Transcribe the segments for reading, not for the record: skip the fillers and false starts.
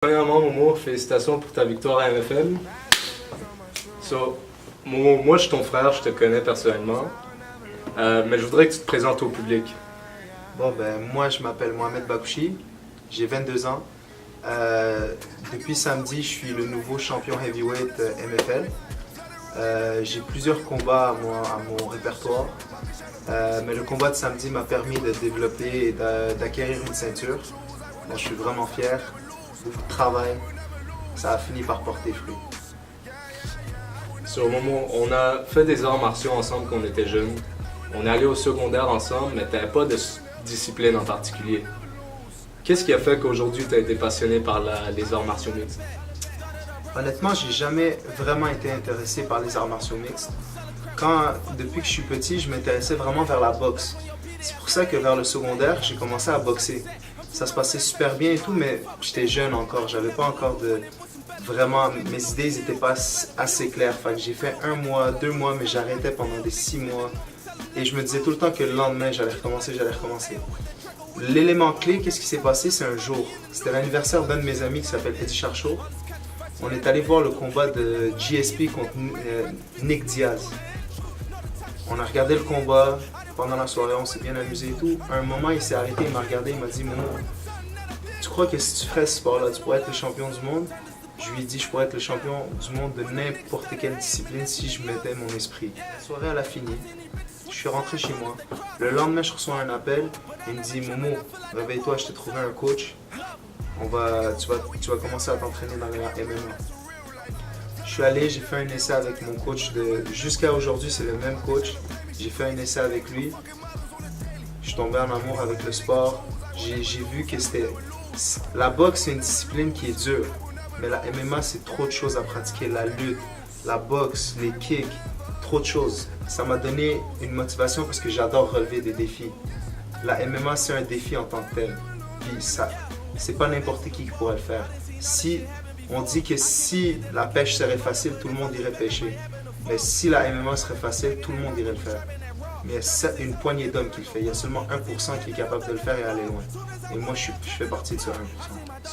Premièrement, Momo, félicitations pour ta victoire à MFL. Momo, moi je suis ton frère, je te connais personnellement, mais je voudrais que tu te présentes au public. Moi je m'appelle Mohamed Bakouchi, j'ai 22 ans. Depuis samedi, je suis le nouveau champion heavyweight MFL. J'ai plusieurs combats à mon répertoire, mais le combat de samedi m'a permis de développer et d'acquérir une ceinture. Donc, je suis vraiment fier, beaucoup de travail, ça a fini par porter fruit. Momo, on a fait des arts martiaux ensemble quand on était jeunes. On est allé au secondaire ensemble, mais tu n'avais pas de discipline en particulier. Qu'est-ce qui a fait qu'aujourd'hui tu as été passionné par les arts martiaux mixtes? Honnêtement, j'ai jamais vraiment été intéressé par les arts martiaux mixtes. Depuis que je suis petit, je m'intéressais vraiment vers la boxe. C'est pour ça que vers le secondaire, j'ai commencé à boxer. Ça se passait super bien et tout, mais j'étais jeune encore, j'avais pas encore Vraiment, mes idées n'étaient pas assez claires. Fait que j'ai fait 1 mois, 2 mois, mais j'arrêtais pendant des 6 mois. Et je me disais tout le temps que le lendemain, j'allais recommencer. L'élément clé, qu'est-ce qui s'est passé? C'est un jour. C'était l'anniversaire d'un de mes amis qui s'appelle Eddie Charchot. On est allé voir le combat de GSP contre Nick Diaz. On a regardé le combat. Pendant la soirée, on s'est bien amusé et tout. À un moment, il s'est arrêté, il m'a regardé, il m'a dit « Momo, tu crois que si tu ferais ce sport-là, tu pourrais être le champion du monde? » Je lui ai dit « Je pourrais être le champion du monde de n'importe quelle discipline si je mettais mon esprit. » La soirée, elle a fini. Je suis rentré chez moi. Le lendemain, je reçois un appel. Il me dit « Momo, réveille-toi, je t'ai trouvé un coach. Tu vas commencer à t'entraîner dans la MMA. » Je suis allé, j'ai fait un essai avec mon coach. Jusqu'à aujourd'hui, c'est le même coach. J'ai fait un essai avec lui. Je suis tombé en amour avec le sport. J'ai vu que la boxe, c'est une discipline qui est dure. Mais la MMA, c'est trop de choses à pratiquer. La lutte, la boxe, les kicks, trop de choses. Ça m'a donné une motivation parce que j'adore relever des défis. La MMA, c'est un défi en tant que tel. Puis c'est pas n'importe qui pourrait le faire. On dit que si la pêche serait facile, tout le monde irait pêcher. Mais si la MMA serait facile, tout le monde irait le faire. Mais c'est une poignée d'hommes qui le fait. Il y a seulement 1% qui est capable de le faire et aller loin. Et moi, je fais partie de ce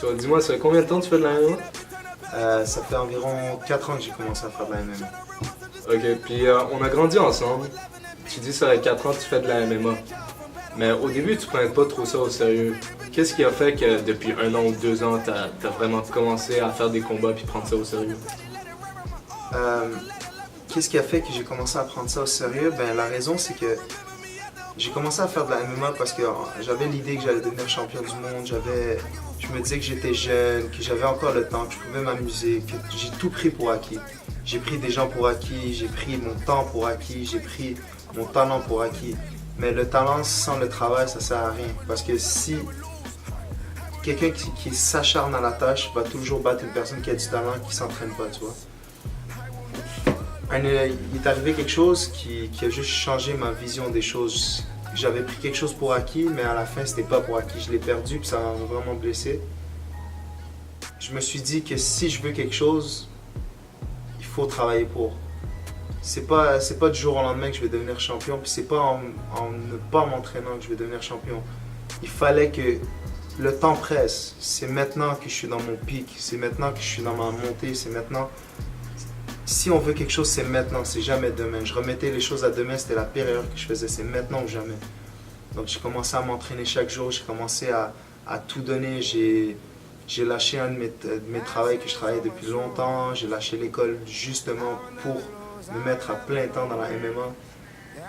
1%. Dis-moi, ça fait combien de temps tu fais de la MMA? Ça fait environ 4 ans que j'ai commencé à faire de la MMA. Ok, puis on a grandi ensemble. Tu dis ça fait 4 ans que tu fais de la MMA. Mais au début, tu prenais pas trop ça au sérieux. Qu'est-ce qui a fait que depuis 1 an ou 2 ans, tu as vraiment commencé à faire des combats puis prendre ça au sérieux? Qu'est-ce qui a fait que j'ai commencé à prendre ça au sérieux? La raison, c'est que j'ai commencé à faire de la MMA parce que j'avais l'idée que j'allais devenir champion du monde. Je me disais que j'étais jeune, que j'avais encore le temps, que je pouvais m'amuser, que j'ai tout pris pour acquis. J'ai pris des gens pour acquis, j'ai pris mon temps pour acquis, j'ai pris mon talent pour acquis. Mais le talent sans le travail, ça sert à rien. Parce que si quelqu'un qui s'acharne à la tâche va toujours battre une personne qui a du talent qui s'entraîne pas, tu vois. Il est arrivé quelque chose qui a juste changé ma vision des choses. J'avais pris quelque chose pour acquis, mais à la fin, c'était pas pour acquis. Je l'ai perdu, puis ça m'a vraiment blessé. Je me suis dit que si je veux quelque chose, il faut travailler pour. C'est pas du jour au lendemain que je vais devenir champion, puis c'est pas en ne pas m'entraînant que je vais devenir champion. Il fallait que le temps presse. C'est maintenant que je suis dans mon pic, c'est maintenant que je suis dans ma montée, c'est maintenant. Si on veut quelque chose, c'est maintenant, c'est jamais demain. Je remettais les choses à demain, c'était la pire erreur que je faisais, c'est maintenant ou jamais. Donc j'ai commencé à m'entraîner chaque jour, j'ai commencé à tout donner. J'ai lâché un de mes travails que je travaillais depuis longtemps, j'ai lâché l'école justement pour me mettre à plein temps dans la MMA.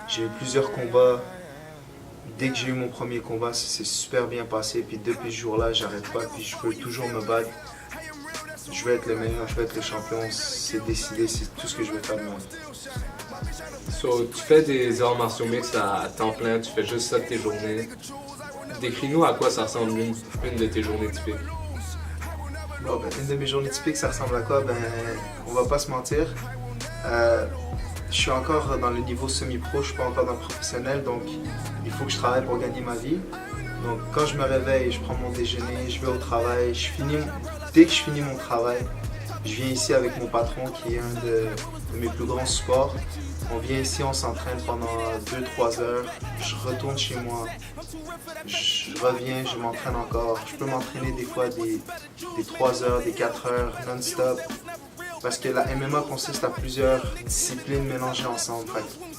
J'ai eu plusieurs combats. Dès que j'ai eu mon premier combat, ça s'est super bien passé. Puis depuis ce jour-là, j'arrête pas, puis je peux toujours me battre. Je vais être le meilleur, je vais être le champion, c'est décidé, c'est tout ce que je veux faire de moi. Tu fais des arts martiaux mixtes à temps plein, tu fais juste ça de tes journées. Décris-nous à quoi ça ressemble une de tes journées typiques. Une de mes journées typiques, ça ressemble à quoi? On va pas se mentir. Je suis encore dans le niveau semi-pro, je suis pas encore dans le professionnel, donc il faut que je travaille pour gagner ma vie. Donc quand je me réveille, je prends mon déjeuner, je vais au travail, dès que je finis mon travail, je viens ici avec mon patron qui est un de mes plus grands supports. On vient ici, on s'entraîne pendant 2-3 heures. Je retourne chez moi. Je reviens, je m'entraîne encore. Je peux m'entraîner des fois des 3 heures, des 4 heures non-stop. Parce que la MMA consiste à plusieurs disciplines mélangées ensemble.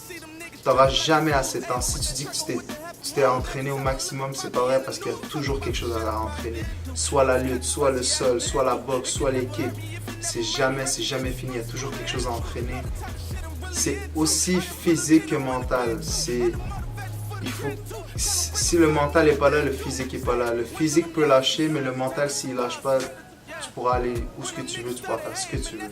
Tu n'auras jamais assez de temps. Si tu dis que tu t'es entraîné au maximum, c'est pas vrai parce qu'il y a toujours quelque chose à entraîner. Soit la lutte, soit le sol, soit la boxe, soit les kicks. C'est jamais fini. Il y a toujours quelque chose à entraîner. C'est aussi physique que mental. Si le mental n'est pas là, le physique n'est pas là. Le physique peut lâcher, mais le mental, s'il ne lâche pas, tu pourras aller où ce que tu veux, tu pourras faire ce que tu veux.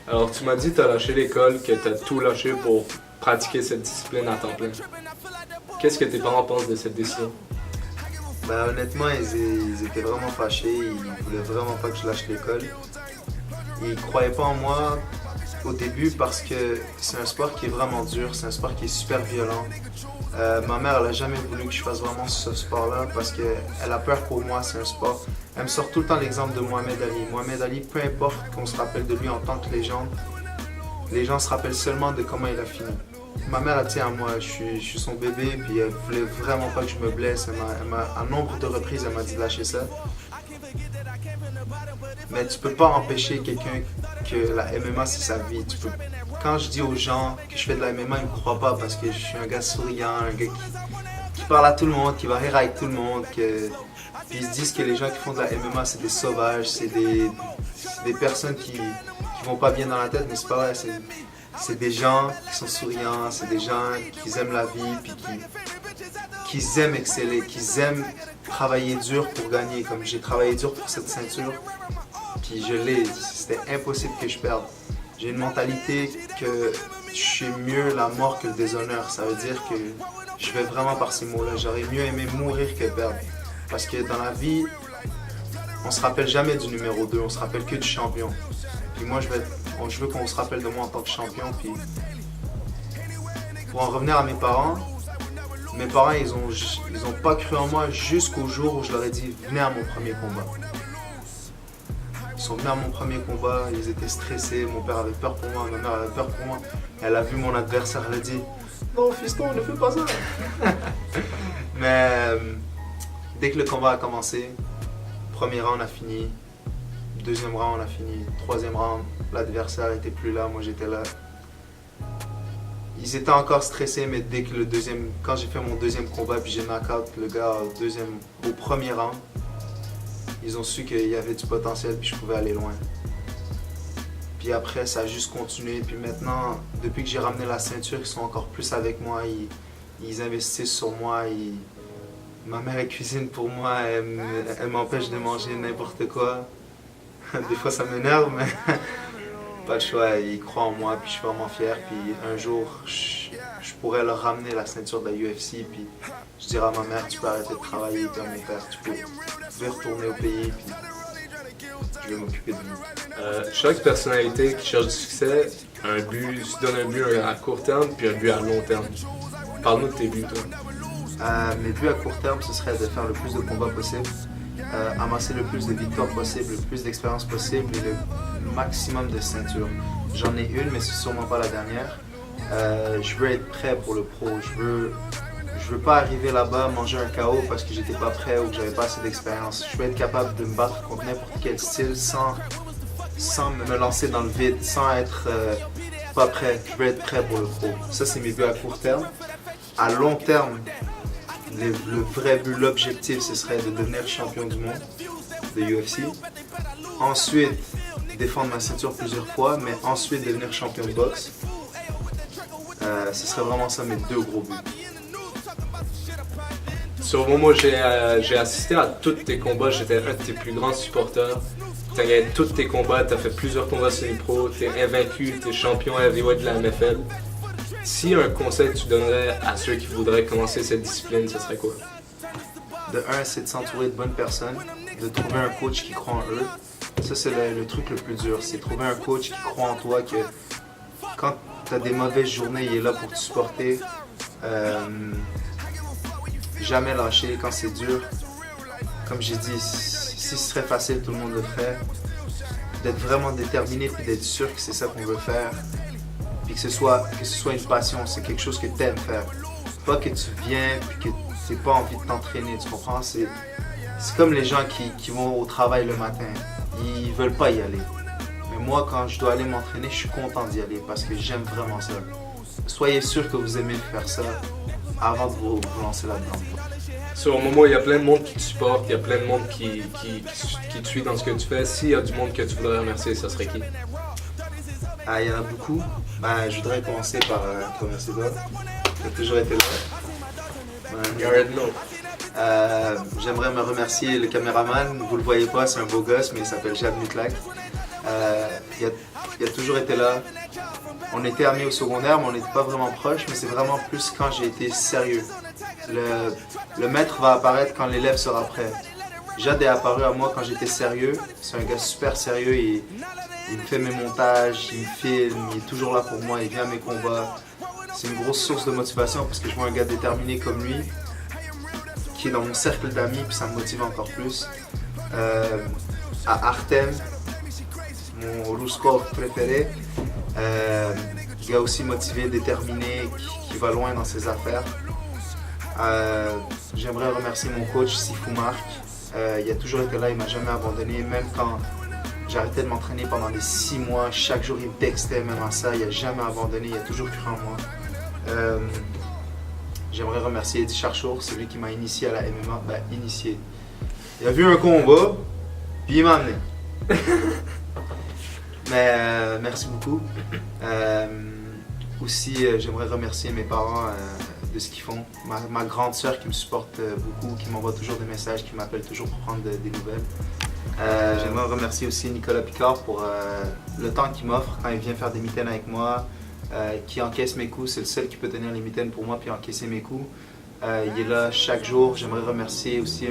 Alors, tu m'as dit que tu as lâché l'école, que tu as tout lâché pour pratiquer cette discipline à temps plein. Qu'est-ce que tes parents pensent de cette décision? Ben, honnêtement, ils étaient vraiment fâchés. Ils voulaient vraiment pas que je lâche l'école. Ils croyaient pas en moi au début parce que c'est un sport qui est vraiment dur, c'est un sport qui est super violent. Ma mère, elle a jamais voulu que je fasse vraiment ce sport-là parce qu'elle a peur pour moi, c'est un sport. Elle me sort tout le temps l'exemple de Mohamed Ali. Mohamed Ali, peu importe qu'on se rappelle de lui en tant que légende, les gens se rappellent seulement de comment il a fini. Ma mère, elle tient à moi, je suis son bébé, puis elle voulait vraiment pas que je me blesse. À nombre de reprises, elle m'a dit de lâcher ça. Mais tu peux pas empêcher quelqu'un que la MMA c'est sa vie. Quand je dis aux gens que je fais de la MMA, ils me croient pas parce que je suis un gars souriant, un gars qui parle à tout le monde, qui va rire avec tout le monde. Puis ils se disent que les gens qui font de la MMA c'est des sauvages, c'est des personnes qui vont pas bien dans la tête, mais c'est pas vrai. C'est des gens qui sont souriants, c'est des gens qui aiment la vie, puis qui aiment exceller, qui aiment travailler dur pour gagner. Comme j'ai travaillé dur pour cette ceinture, puis je l'ai. C'était impossible que je perde. J'ai une mentalité que je suis mieux la mort que le déshonneur. Ça veut dire que je vais vraiment par ces mots-là. J'aurais mieux aimé mourir que perdre. Parce que dans la vie, on se rappelle jamais du numéro 2, on se rappelle que du champion. Puis moi, je veux qu'on se rappelle de moi en tant que champion. Puis pour en revenir à mes parents, ils ont pas cru en moi jusqu'au jour où je leur ai dit venez à mon premier combat. Ils sont venus à mon premier combat, ils étaient stressés, mon père avait peur pour moi, ma mère avait peur pour moi. Elle a vu mon adversaire, elle a dit non fiston, ne fais pas ça. Mais dès que le combat a commencé, premier round a fini, deuxième round on a fini, troisième round, l'adversaire n'était plus là, moi j'étais là. Ils étaient encore stressés, mais dès que quand j'ai fait mon deuxième combat, puis j'ai knock-out le gars au premier round, ils ont su qu'il y avait du potentiel, puis je pouvais aller loin. Puis après, ça a juste continué. Puis maintenant, depuis que j'ai ramené la ceinture, ils sont encore plus avec moi. Ils investissent sur moi. Ma mère elle cuisine pour moi. Elle m'empêche de manger n'importe quoi. Des fois, ça m'énerve, mais pas le choix. Ils croient en moi, puis je suis vraiment fier. Puis un jour, je pourrais leur ramener la ceinture de la UFC. Puis je dirais à ma mère, tu peux arrêter de travailler. Puis à mon père, tu peux retourner au pays. Puis je vais m'occuper de lui. Chaque personnalité qui cherche du succès a un but, se donne un but à court terme puis un but à long terme. Parle-nous de tes buts, toi. Mes buts à court terme, ce serait de faire le plus de combats possible, amasser le plus de victoires possible, le plus d'expérience possible et le maximum de ceintures. J'en ai une, mais c'est sûrement pas la dernière. Je veux être prêt pour le pro. Je veux pas arriver là-bas, manger un KO parce que j'étais pas prêt ou que j'avais pas assez d'expérience. Je veux être capable de me battre contre n'importe quel style sans me lancer dans le vide, sans être pas prêt. Je veux être prêt pour le pro. Ça, c'est mes buts à court terme. À long terme, le vrai but, l'objectif, ce serait de devenir champion du monde de UFC. Ensuite, défendre ma ceinture plusieurs fois, mais ensuite devenir champion de boxe. Ce serait vraiment ça mes deux gros buts. Sur moi, j'ai assisté à tous tes combats. J'étais un de tes plus grands supporters. Tu as gagné tous tes combats, tu as fait plusieurs combats semi-pro, tu es invaincu, tu es champion heavyweight de la MFL. Si un conseil que tu donnerais à ceux qui voudraient commencer cette discipline, ce serait quoi? De un, c'est de s'entourer de bonnes personnes, de trouver un coach qui croit en eux. Ça, c'est le truc le plus dur. C'est trouver un coach qui croit en toi, que quand tu as des mauvaises journées, il est là pour te supporter. Jamais lâcher quand c'est dur. Comme j'ai dit, si ce serait facile, tout le monde le ferait. D'être vraiment déterminé puis d'être sûr que c'est ça qu'on veut faire. puis que ce soit une passion, c'est quelque chose que tu aimes faire. Pas que tu viens puis que tu n'as pas envie de t'entraîner, tu comprends? C'est comme les gens qui vont au travail le matin, ils veulent pas y aller. Mais moi, quand je dois aller m'entraîner, je suis content d'y aller parce que j'aime vraiment ça. Soyez sûr que vous aimez faire ça avant de vous lancer là-dedans. Sur un moment, il y a plein de monde qui te supporte, il y a plein de monde qui te suit dans ce que tu fais. S'il y a du monde que tu voudrais remercier, ça serait qui? Ah, il y en a beaucoup. Je voudrais commencer par te remercier toi. Tu as toujours été là. You already know. J'aimerais me remercier le caméraman. Vous le voyez pas, c'est un beau gosse, mais il s'appelle Jab Nutlak. Il a toujours été là. On était amis au secondaire, mais on n'était pas vraiment proches. Mais c'est vraiment plus quand j'ai été sérieux. Le maître va apparaître quand l'élève sera prêt. Jad est apparu à moi quand j'étais sérieux. C'est un gars super sérieux. Il me fait mes montages, il me filme, il est toujours là pour moi, il vient à mes combats. C'est une grosse source de motivation parce que je vois un gars déterminé comme lui qui est dans mon cercle d'amis, puis ça me motive encore plus. À Artem, mon Ruskov préféré, gars aussi motivé, déterminé, qui va loin dans ses affaires. J'aimerais remercier mon coach Sifu Mark. Il a toujours été là, il m'a jamais abandonné, même quand j'ai arrêté de m'entraîner pendant des 6 mois. Chaque jour, il me textait, même à ça, il n'a jamais abandonné, il a toujours cru en moi. J'aimerais remercier Eddie Charchour, c'est lui qui m'a initié à la MMA. Initié. Il a vu un combat, puis il m'a amené. Mais merci beaucoup. Aussi, j'aimerais remercier mes parents de ce qu'ils font. Ma grande sœur qui me supporte beaucoup, qui m'envoie toujours des messages, qui m'appelle toujours pour prendre des nouvelles. J'aimerais remercier aussi Nicolas Picard pour le temps qu'il m'offre quand il vient faire des mitaines avec moi, qui encaisse mes coups. C'est le seul qui peut tenir les mitaines pour moi puis encaisser mes coups. Il est là chaque jour. J'aimerais remercier aussi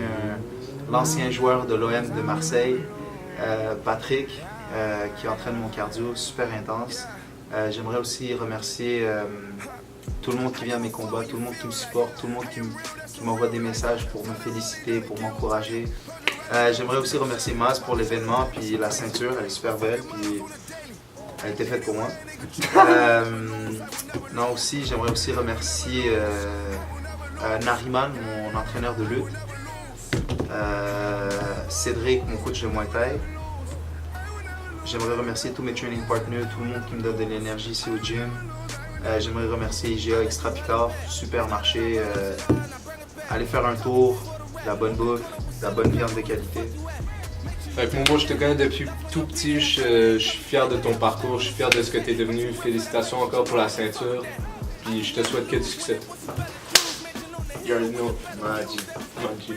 l'ancien joueur de l'OM de Marseille, Patrick, qui entraîne mon cardio, super intense. J'aimerais aussi remercier tout le monde qui vient à mes combats, tout le monde qui me supporte, tout le monde qui m'envoie des messages pour me féliciter, pour m'encourager. J'aimerais aussi remercier Maz pour l'événement, puis la ceinture, elle est super belle, puis elle était faite pour moi. Non, aussi, j'aimerais aussi remercier Nariman, mon entraîneur de lutte, Cédric, mon coach de Muay Thai. J'aimerais remercier tous mes training partners, tout le monde qui me donne de l'énergie ici au gym. J'aimerais remercier IGA Extra Picard, super marché. Allez faire un tour, de la bonne bouffe, de la bonne viande de qualité. Fait que moi, je te connais depuis tout petit, je suis fier de ton parcours, je suis fier de ce que tu es devenu. Félicitations encore pour la ceinture, puis je te souhaite que du succès. You already know. Maji. Maji.